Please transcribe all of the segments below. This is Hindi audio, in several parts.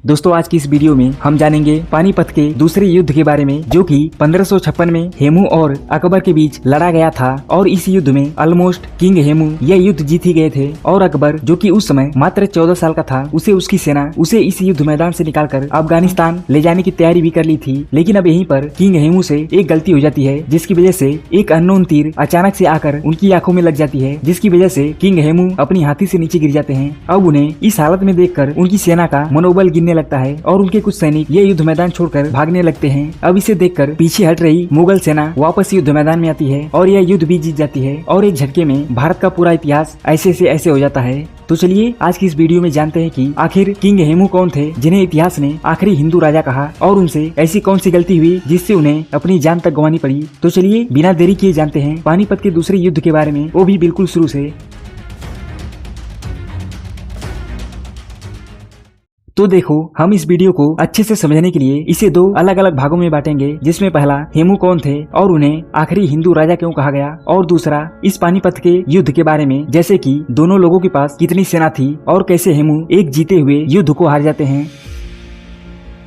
दोस्तों आज की इस वीडियो में हम जानेंगे पानीपत के दूसरे युद्ध के बारे में, जो कि 1556 में हेमू और अकबर के बीच लड़ा गया था। और इस युद्ध में ऑलमोस्ट किंग हेमू यह युद्ध जीत ही गए थे और अकबर, जो कि उस समय मात्र 14 साल का था, उसकी सेना उसे इस युद्ध मैदान से निकालकर अफगानिस्तान ले जाने की तैयारी भी कर ली थी। लेकिन अब यहीं पर किंग हेमू से एक गलती हो जाती है, जिसकी वजह से एक अननोन तीर अचानक से आकर उनकी आंखों में लग जाती है, जिसकी वजह से किंग हेमू अपनी हाथी से नीचे गिर जाते हैं। अब उन्हें इस हालत में देखकर उनकी सेना का मनोबल गिरने लगता है और उनके कुछ सैनिक ये युद्ध मैदान छोड़कर भागने लगते हैं। अब इसे देखकर पीछे हट रही मुगल सेना वापस युद्ध मैदान में आती है और यह युद्ध भी जीत जाती है और एक झटके में भारत का पूरा इतिहास ऐसे से ऐसे हो जाता है। तो चलिए आज की इस वीडियो में जानते हैं कि आखिर किंग हेमू कौन थे, जिन्हें इतिहास ने आखिरी हिंदू राजा कहा, और उनसे ऐसी कौन सी गलती हुई जिससे उन्हें अपनी जान तक गंवानी पड़ी। तो चलिए बिना देरी किए जानते हैं पानीपत के दूसरे युद्ध के बारे में, वो भी बिल्कुल शुरू से। तो देखो, हम इस वीडियो को अच्छे से समझने के लिए इसे दो अलग अलग भागों में बांटेंगे, जिसमें पहला हेमू कौन थे और उन्हें आखिरी हिंदू राजा क्यों कहा गया, और दूसरा इस पानीपत के युद्ध के बारे में, जैसे कि दोनों लोगों के पास कितनी सेना थी और कैसे हेमू एक जीते हुए युद्ध को हार जाते हैं।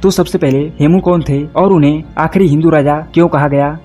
तो सबसे पहले हेमू कौन थे और उन्हें आखिरी हिंदू राजा क्यों कहा गया।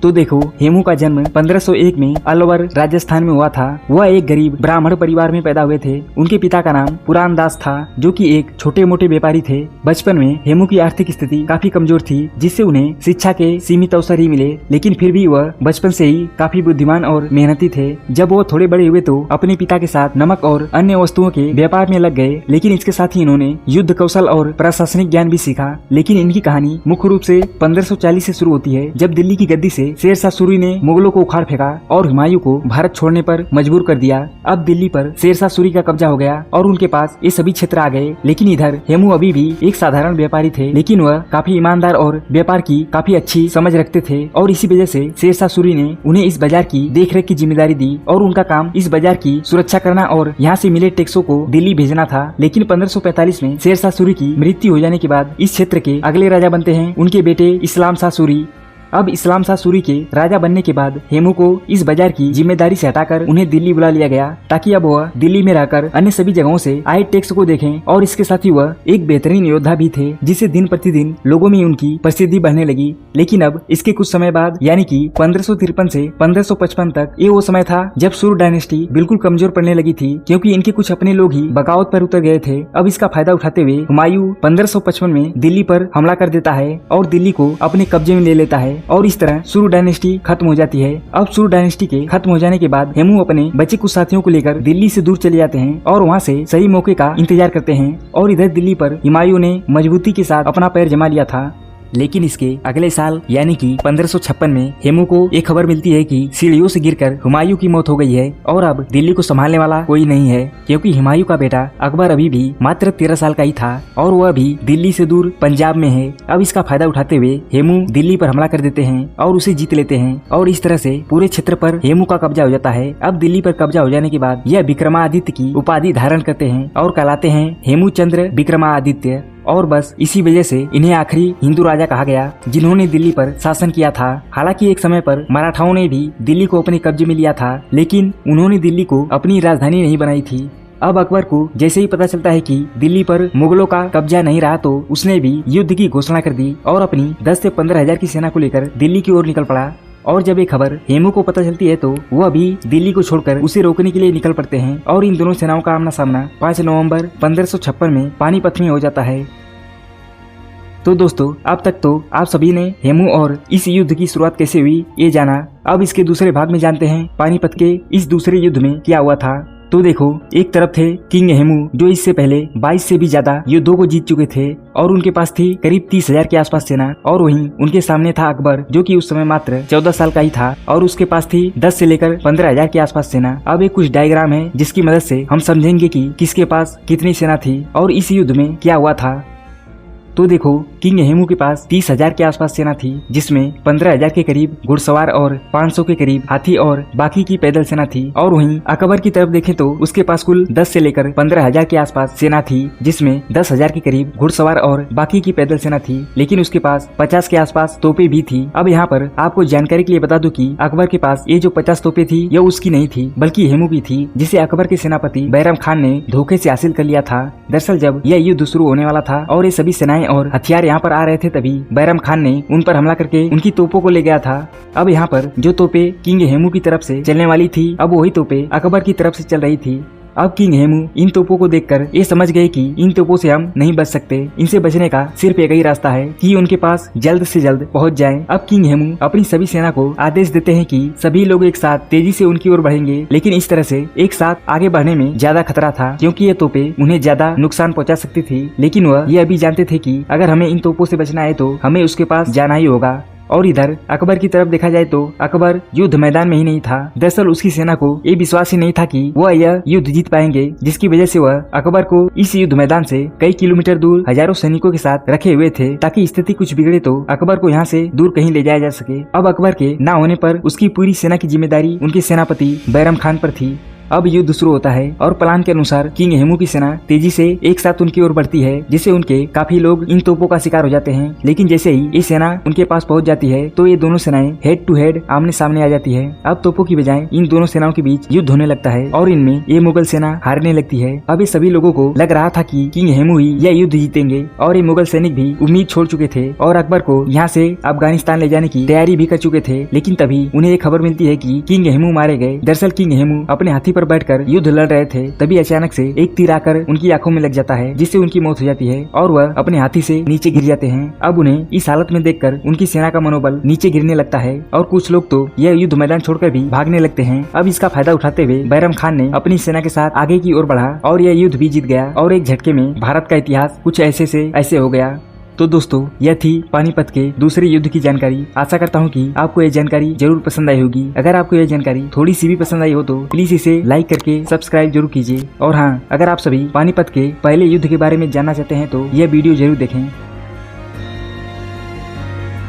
तो देखो, हेमू का जन्म 1501 में अलवर राजस्थान में हुआ था। वह एक गरीब ब्राह्मण परिवार में पैदा हुए थे। उनके पिता का नाम पुरान दास था, जो कि एक छोटे मोटे व्यापारी थे। बचपन में हेमू की आर्थिक स्थिति काफी कमजोर थी, जिससे उन्हें शिक्षा के सीमित अवसर ही मिले, लेकिन फिर भी वह बचपन से ही काफी बुद्धिमान और मेहनती थे। जब वो थोड़े बड़े हुए तो अपने पिता के साथ नमक और अन्य वस्तुओं के व्यापार में लग गए, लेकिन इसके साथ ही इन्होंने युद्ध कौशल और प्रशासनिक ज्ञान भी सीखा। लेकिन इनकी कहानी मुख्य रूप से 1540 से शुरू होती है, जब दिल्ली की गद्दी से शेरशाह सूरी ने मुगलों को उखाड़ फेंका और हुमायूं को भारत छोड़ने पर मजबूर कर दिया। अब दिल्ली पर शेरशाह सूरी का कब्जा हो गया और उनके पास ये सभी क्षेत्र आ गए। लेकिन इधर हेमू अभी भी एक साधारण व्यापारी थे, लेकिन वह काफी ईमानदार और व्यापार की काफी अच्छी समझ रखते थे, और इसी वजह से शेरशाह सूरी ने उन्हें इस बाजार की देखरेख की जिम्मेदारी दी और उनका काम इस बाजार की सुरक्षा करना और यहाँ से मिले टैक्सों को दिल्ली भेजना था। लेकिन 1545 में शेरशाह सूरी की मृत्यु हो जाने के बाद इस क्षेत्र के अगले राजा बनते हैं उनके बेटे इस्लाम शाह सूरी। अब इस्लाम शाह सूरी के राजा बनने के बाद हेमू को इस बाजार की जिम्मेदारी से हटाकर उन्हें दिल्ली बुला लिया गया, ताकि अब वह दिल्ली में रहकर अन्य सभी जगहों से आए टैक्स को देखें। और इसके साथ ही वह एक बेहतरीन योद्धा भी थे, जिससे दिन प्रतिदिन लोगों में उनकी प्रसिद्धि बढ़ने लगी। लेकिन अब इसके कुछ समय बाद, यानी कि 1553 से 1555 तक, ये वो समय था जब सूर डायनेस्टी बिल्कुल कमजोर पड़ने लगी थी, क्योंकि इनके कुछ अपने लोग ही बगावत पर उतर गए थे। अब इसका फायदा उठाते हुए हुमायूं 1555 में दिल्ली पर हमला कर देता है और दिल्ली को अपने कब्जे में ले लेता है, और इस तरह सूर डायनेस्टी खत्म हो जाती है। अब सूर डायनेस्टी के खत्म हो जाने के बाद हेमू अपने बचे कुछ साथियों को लेकर दिल्ली से दूर चले जाते हैं और वहाँ से सही मौके का इंतजार करते हैं। और इधर दिल्ली पर हुमायूं ने मजबूती के साथ अपना पैर जमा लिया था। लेकिन इसके अगले साल यानी कि 1556 में हेमू को एक खबर मिलती है कि सीढ़ियों से गिरकर हुमायूं की मौत हो गई है और अब दिल्ली को संभालने वाला कोई नहीं है, क्योंकि हुमायूं का बेटा अकबर अभी भी मात्र 13 साल का ही था और वह भी दिल्ली से दूर पंजाब में है। अब इसका फायदा उठाते हुए हेमू दिल्ली पर हमला कर देते हैं और उसे जीत लेते हैं, और इस तरह से पूरे क्षेत्र पर हेमू का कब्जा हो जाता है। अब दिल्ली पर कब्जा हो जाने के बाद यह विक्रमादित्य की उपाधि धारण करते हैं और कहलाते हैं हेमू चंद्र विक्रमादित्य। और बस इसी वजह से इन्हें आखिरी हिंदू राजा कहा गया, जिन्होंने दिल्ली पर शासन किया था। हालांकि एक समय पर मराठाओं ने भी दिल्ली को अपने कब्जे में लिया था, लेकिन उन्होंने दिल्ली को अपनी राजधानी नहीं बनाई थी। अब अकबर को जैसे ही पता चलता है कि दिल्ली पर मुगलों का कब्जा नहीं रहा, तो उसने भी युद्ध की घोषणा कर दी और अपनी 10 से 15 हजार की सेना को लेकर दिल्ली की ओर निकल पड़ा। और जब ये खबर हेमू को पता चलती है तो वह भी दिल्ली को छोड़कर उसे रोकने के लिए निकल पड़ते हैं, और इन दोनों सेनाओं का आमना सामना 5 नवंबर 1556 में पानीपत में हो जाता है। तो दोस्तों, अब तक तो आप सभी ने हेमू और इस युद्ध की शुरुआत कैसे हुई ये जाना। अब इसके दूसरे भाग में जानते हैं पानीपत के इस दूसरे युद्ध में क्या हुआ था। तो देखो, एक तरफ थे किंग हेमू, जो इससे पहले 22 से भी ज्यादा युद्धों को जीत चुके थे और उनके पास थी करीब 30,000 के आसपास सेना, और वहीं उनके सामने था अकबर, जो कि उस समय मात्र 14 साल का ही था और उसके पास थी 10 से लेकर 15,000 के आसपास सेना। अब एक कुछ डायग्राम है जिसकी मदद से हम समझेंगे कि किसके पास कितनी सेना थी और इस युद्ध में क्या हुआ था। तो देखो, किंग हेमू के पास 30,000 के आसपास सेना थी, जिसमें 15,000 के करीब घुड़सवार और 500 के करीब हाथी और बाकी की पैदल सेना थी। और वहीं अकबर की तरफ देखें तो उसके पास कुल 10 से लेकर 15,000 के आसपास सेना थी, जिसमें 10,000 के करीब घुड़सवार और बाकी की पैदल सेना थी, लेकिन उसके पास 50 के आसपास तोपे भी थी। अब यहाँ पर आपको जानकारी के लिए बता दूं कि अकबर के पास ये जो 50 तोपे थी यह उसकी नहीं थी, बल्कि हेमू की थी, जिसे अकबर के सेनापति बैरम खान ने धोखे से हासिल कर लिया था। दरअसल जब यह युद्ध शुरू होने वाला था और ये सभी सेनाएं और हथियार यहाँ पर आ रहे थे, तभी बैरम खान ने उन पर हमला करके उनकी तोपों को ले गया था। अब यहाँ पर जो तोपे किंग हेमू की तरफ से चलने वाली थी, अब वही तोपे अकबर की तरफ से चल रही थी। अब किंग हेमू इन तोपों को देखकर ये समझ गए कि इन तोपों से हम नहीं बच सकते, इनसे बचने का सिर्फ एक ही रास्ता है कि उनके पास जल्द से जल्द पहुंच जाएं। अब किंग हेमू अपनी सभी सेना को आदेश देते हैं कि सभी लोग एक साथ तेजी से उनकी ओर बढ़ेंगे, लेकिन इस तरह से एक साथ आगे बढ़ने में ज्यादा खतरा था, क्योंकि ये तोपे उन्हें ज्यादा नुकसान पहुंचा सकती थी। लेकिन वह ये अभी जानते थे कि अगर हमें इन तोपों से बचना है तो हमें उसके पास जाना ही होगा। और इधर अकबर की तरफ देखा जाए तो अकबर युद्ध मैदान में ही नहीं था। दरअसल उसकी सेना को ये विश्वास ही नहीं था कि वह यह युद्ध जीत पाएंगे, जिसकी वजह से वह अकबर को इस युद्ध मैदान से कई किलोमीटर दूर हजारों सैनिकों के साथ रखे हुए थे, ताकि स्थिति कुछ बिगड़े तो अकबर को यहाँ से दूर कहीं ले जाया जा सके। अब अकबर के न होने पर उसकी पूरी सेना की जिम्मेदारी उनके सेनापति बैरम खान पर थी। अब युद्ध शुरू होता है और प्लान के अनुसार किंग हेमू की सेना तेजी से एक साथ उनकी ओर बढ़ती है, जिससे उनके काफी लोग इन तोपों का शिकार हो जाते हैं। लेकिन जैसे ही ये सेना उनके पास पहुंच जाती है तो ये दोनों सेनाएं हेड टू हेड आमने सामने आ जाती है। अब तोपों की बजाय इन दोनों सेनाओं के बीच युद्ध होने लगता है और इनमें ये मुगल सेना हारने लगती है। अब ये सभी लोगों को लग रहा था कि किंग हेमू ही यह युद्ध जीतेंगे और ये मुगल सैनिक भी उम्मीद छोड़ चुके थे और अकबर को यहाँ से अफगानिस्तान ले जाने की तैयारी भी कर चुके थे। लेकिन तभी उन्हें एक खबर मिलती है कि किंग हेमू मारे गए। दरअसल किंग हेमू अपने हाथी पर बैठकर युद्ध लड़ रहे थे, तभी अचानक से एक तीर आकर उनकी आंखों में लग जाता है, जिससे उनकी मौत हो जाती है और वह अपने हाथी से नीचे गिर जाते हैं। अब उन्हें इस हालत में देखकर उनकी सेना का मनोबल नीचे गिरने लगता है और कुछ लोग तो यह युद्ध मैदान छोड़कर भी भागने लगते हैं। अब इसका फायदा उठाते हुए बैरम खान ने अपनी सेना के साथ आगे की ओर बढ़ा और यह युद्ध भी जीत गया और एक झटके में भारत का इतिहास कुछ ऐसे से ऐसे हो गया। तो दोस्तों, यह थी पानीपत के दूसरे युद्ध की जानकारी। आशा करता हूँ कि आपको यह जानकारी जरूर पसंद आई होगी। अगर आपको यह जानकारी थोड़ी सी भी पसंद आई हो तो प्लीज इसे लाइक करके सब्सक्राइब जरूर कीजिए। और हाँ, अगर आप सभी पानीपत के पहले युद्ध के बारे में जानना चाहते हैं तो यह वीडियो जरूर देखें।